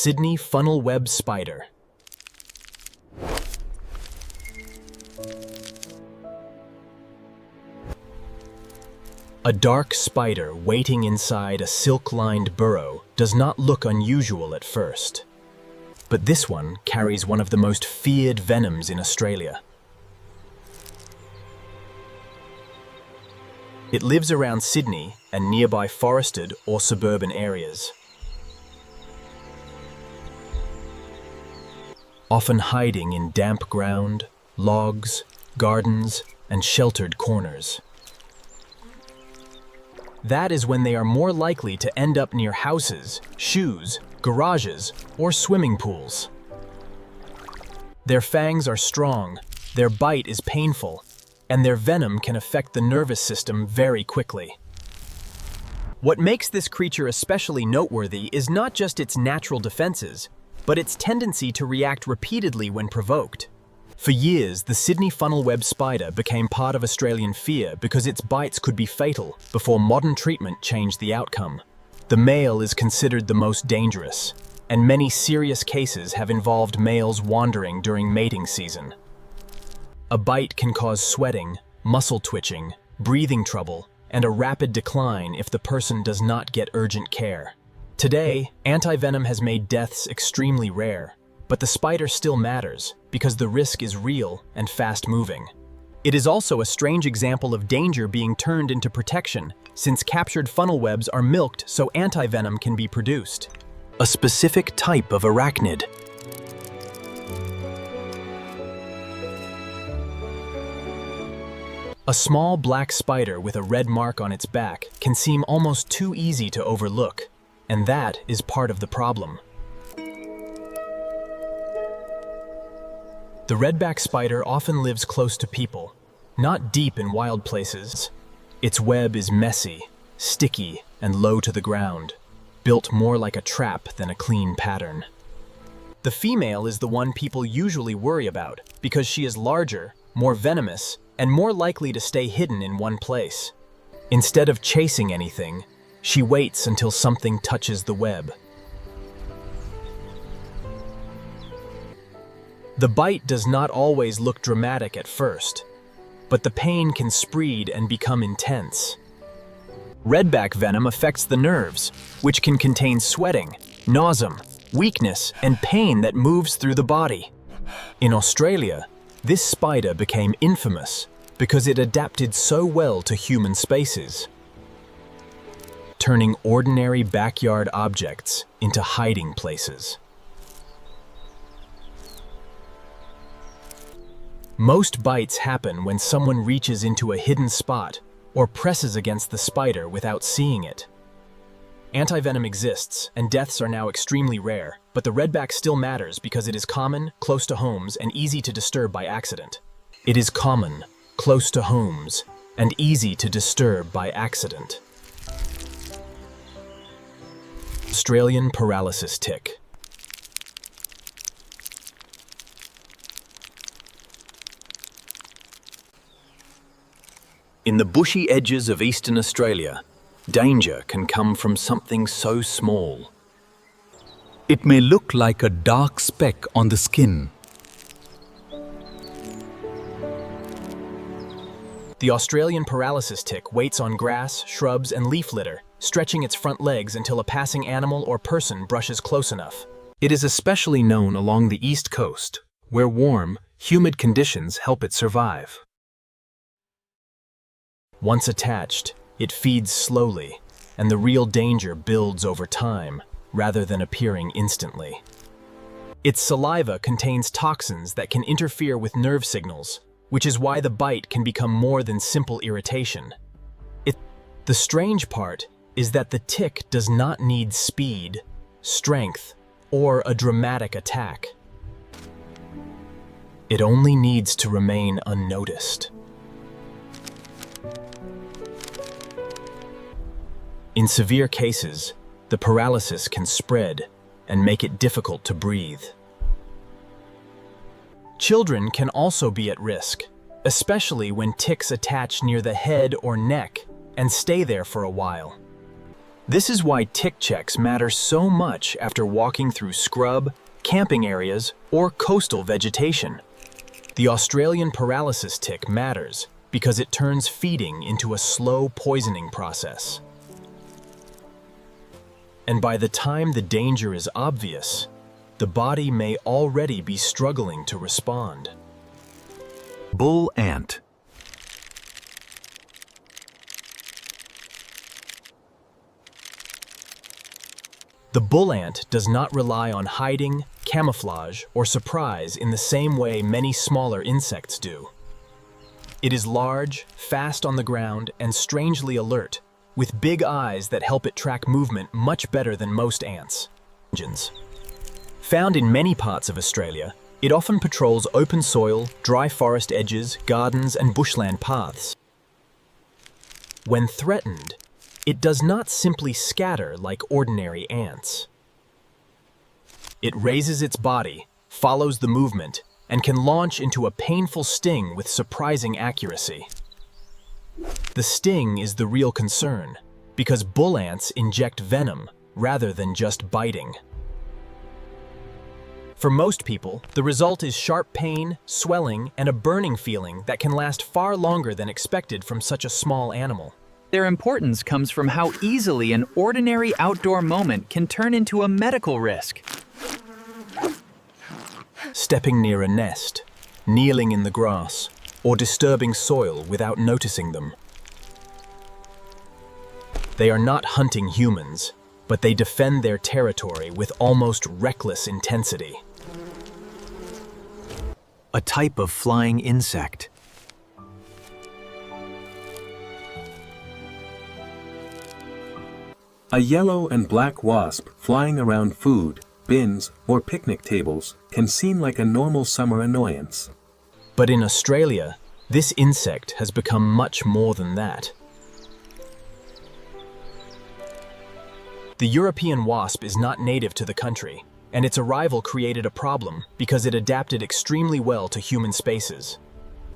Sydney funnel web spider. A dark spider waiting inside a silk-lined burrow does not look unusual at first. But this one carries one of the most feared venoms in Australia. It lives around Sydney and nearby forested or suburban areas, often hiding in damp ground, logs, gardens, and sheltered corners. That is when they are more likely to end up near houses, shoes, garages, or swimming pools. Their fangs are strong, their bite is painful, and their venom can affect the nervous system very quickly. What makes this creature especially noteworthy is not just its natural defenses, but its tendency to react repeatedly when provoked. For years, the Sydney funnel web spider became part of Australian fear because its bites could be fatal before modern treatment changed the outcome. The male is considered the most dangerous, and many serious cases have involved males wandering during mating season. A bite can cause sweating, muscle twitching, breathing trouble, and a rapid decline if the person does not get urgent care. Today, antivenom has made deaths extremely rare, but the spider still matters because the risk is real and fast-moving. It is also a strange example of danger being turned into protection, since captured funnel webs are milked so antivenom can be produced. A specific type of arachnid. A small black spider with a red mark on its back can seem almost too easy to overlook, and that is part of the problem. The redback spider often lives close to people, not deep in wild places. Its web is messy, sticky, and low to the ground, built more like a trap than a clean pattern. The female is the one people usually worry about because she is larger, more venomous, and more likely to stay hidden in one place. Instead of chasing anything, she waits until something touches the web. The bite does not always look dramatic at first, but the pain can spread and become intense. Redback venom affects the nerves, which can contain sweating, nausea, weakness, and pain that moves through the body. In Australia, this spider became infamous because it adapted so well to human spaces, turning ordinary backyard objects into hiding places. Most bites happen when someone reaches into a hidden spot or presses against the spider without seeing it. Antivenom exists, and deaths are now extremely rare, but the redback still matters because it is common, close to homes, and easy to disturb by accident. It is common, close to homes, and easy to disturb by accident. Australian paralysis tick. In the bushy edges of eastern Australia, danger can come from something so small. It may look like a dark speck on the skin. The Australian paralysis tick waits on grass, shrubs, and leaf litter, stretching its front legs until a passing animal or person brushes close enough. It is especially known along the east coast, where warm, humid conditions help it survive. Once attached, it feeds slowly, and the real danger builds over time, rather than appearing instantly. Its saliva contains toxins that can interfere with nerve signals, which is why the bite can become more than simple irritation. The strange part is that the tick does not need speed, strength, or a dramatic attack. It only needs to remain unnoticed. In severe cases, the paralysis can spread and make it difficult to breathe. Children can also be at risk, especially when ticks attach near the head or neck and stay there for a while. This is why tick checks matter so much after walking through scrub, camping areas, or coastal vegetation. The Australian paralysis tick matters because it turns feeding into a slow poisoning process. And by the time the danger is obvious, the body may already be struggling to respond. Bull ant. The bull ant does not rely on hiding, camouflage, or surprise in the same way many smaller insects do. It is large, fast on the ground, and strangely alert, with big eyes that help it track movement much better than most ants. Found in many parts of Australia, it often patrols open soil, dry forest edges, gardens, and bushland paths. When threatened, it does not simply scatter like ordinary ants. It raises its body, follows the movement, and can launch into a painful sting with surprising accuracy. The sting is the real concern, because bull ants inject venom rather than just biting. For most people, the result is sharp pain, swelling, and a burning feeling that can last far longer than expected from such a small animal. Their importance comes from how easily an ordinary outdoor moment can turn into a medical risk. Stepping near a nest, kneeling in the grass, or disturbing soil without noticing them. They are not hunting humans, but they defend their territory with almost reckless intensity. A type of flying insect. A yellow and black wasp flying around food, bins, or picnic tables can seem like a normal summer annoyance. But in Australia, this insect has become much more than that. The European wasp is not native to the country, and its arrival created a problem because it adapted extremely well to human spaces.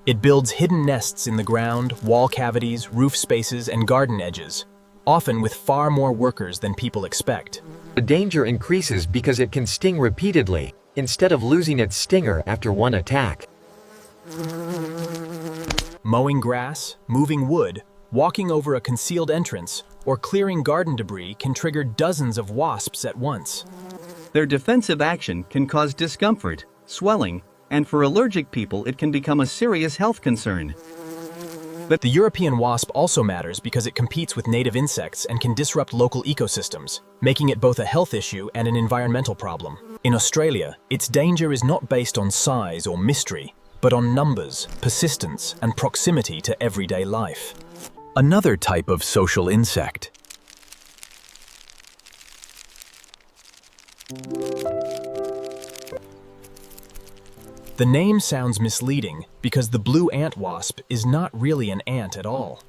It builds hidden nests in the ground, wall cavities, roof spaces, and garden edges, often with far more workers than people expect. The danger increases because it can sting repeatedly, instead of losing its stinger after one attack. Mowing grass, moving wood, walking over a concealed entrance, or clearing garden debris can trigger dozens of wasps at once. Their defensive action can cause discomfort, swelling, and for allergic people it can become a serious health concern. But the European wasp also matters because it competes with native insects and can disrupt local ecosystems, making it both a health issue and an environmental problem. In Australia, its danger is not based on size or mystery, but on numbers, persistence, and proximity to everyday life. Another type of social insect. The name sounds misleading because the blue ant wasp is not really an ant at all.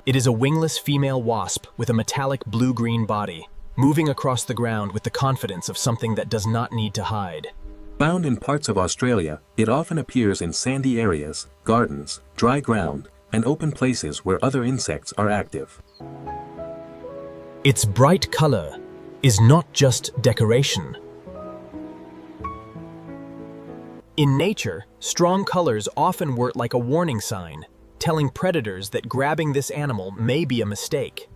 It is a wingless female wasp with a metallic blue-green body, moving across the ground with the confidence of something that does not need to hide. Found in parts of Australia, it often appears in sandy areas, gardens, dry ground, and open places where other insects are active. Its bright color is not just decoration. In nature, strong colors often work like a warning sign, telling predators that grabbing this animal may be a mistake.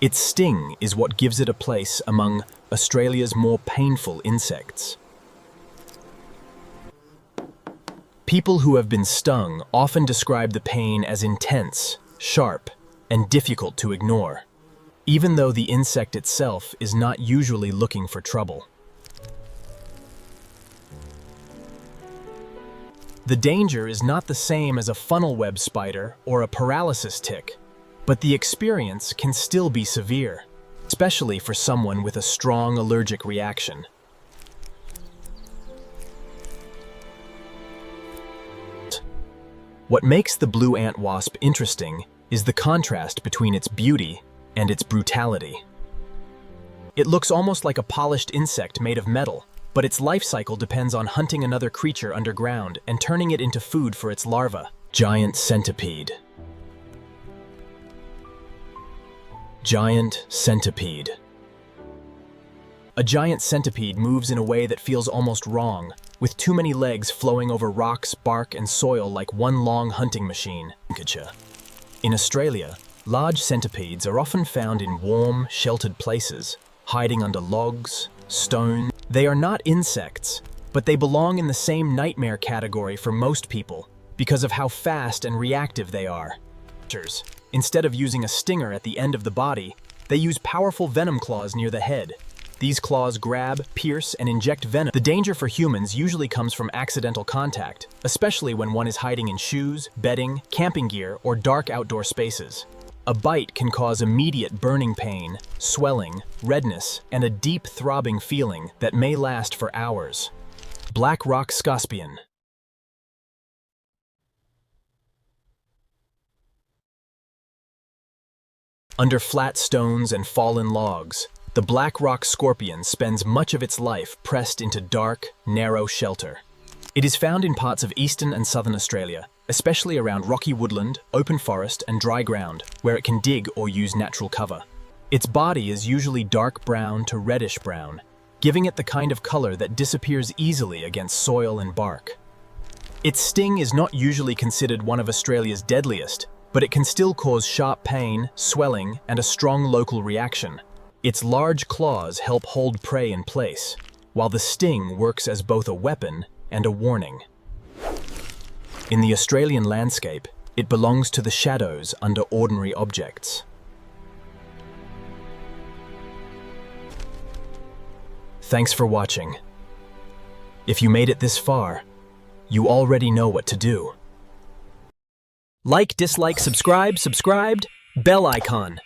Its sting is what gives it a place among Australia's more painful insects. People who have been stung often describe the pain as intense, sharp, and difficult to ignore, even though the insect itself is not usually looking for trouble. The danger is not the same as a funnel web spider or a paralysis tick, but the experience can still be severe, especially for someone with a strong allergic reaction. What makes the blue ant wasp interesting is the contrast between its beauty and its brutality. It looks almost like a polished insect made of metal, but its life cycle depends on hunting another creature underground and turning it into food for its larva. Giant centipede. Giant centipede. A giant centipede moves in a way that feels almost wrong, with too many legs flowing over rocks, bark, and soil like one long hunting machine. In Australia, large centipedes are often found in warm, sheltered places, hiding under logs, stone. They are not insects, but they belong in the same nightmare category for most people because of how fast and reactive they are. Instead of using a stinger at the end of the body, they use powerful venom claws near the head. These claws grab, pierce, and inject venom. The danger for humans usually comes from accidental contact, especially when one is hiding in shoes, bedding, camping gear, or dark outdoor spaces. A bite can cause immediate burning pain, swelling, redness, and a deep throbbing feeling that may last for hours. Black rock scorpion. Under flat stones and fallen logs, the black rock scorpion spends much of its life pressed into dark, narrow shelter. It is found in parts of eastern and southern Australia, especially around rocky woodland, open forest, and dry ground, where it can dig or use natural cover. Its body is usually dark brown to reddish brown, giving it the kind of color that disappears easily against soil and bark. Its sting is not usually considered one of Australia's deadliest, but it can still cause sharp pain, swelling, and a strong local reaction. Its large claws help hold prey in place, while the sting works as both a weapon and a warning. In the Australian landscape, it belongs to the shadows under ordinary objects. Thanks for watching. If you made it this far, you already know what to do. Like, dislike, subscribed, bell icon.